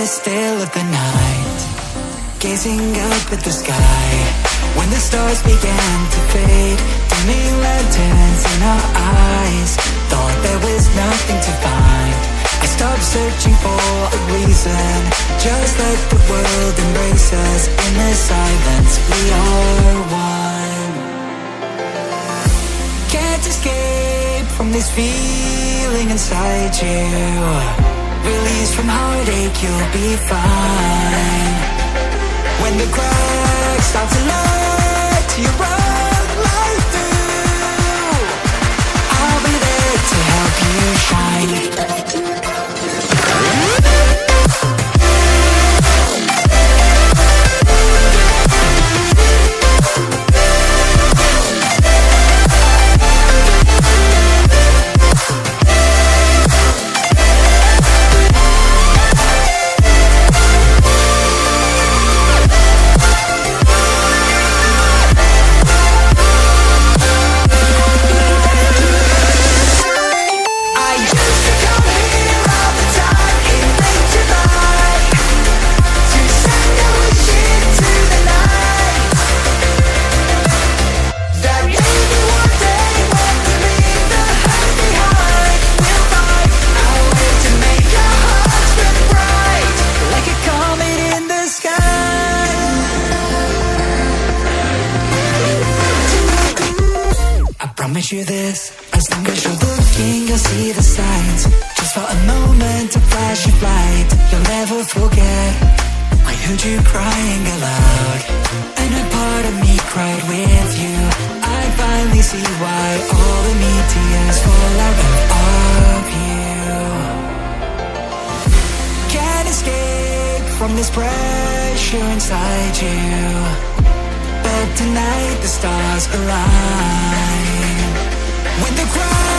still of the night, gazing up at the sky. When the stars began to fade, dimming lanterns in our eyes, thought there was nothing to find. I stopped searching for a reason, just let the world embrace us. In the silence we are one. Can't escape from this feeling inside you. Release from heartache, you'll be fine. When the cracks start to let you run light through, I'll be there to help you shine. Promise you this, as long as you're looking, you'll see the signs. Just for a moment, a flash of light, you'll never forget. I heard you crying aloud, and a part of me cried with you. I finally see why all the need tears fall out of you. Can't escape from this pressure inside you, but tonight the stars align. When the crowd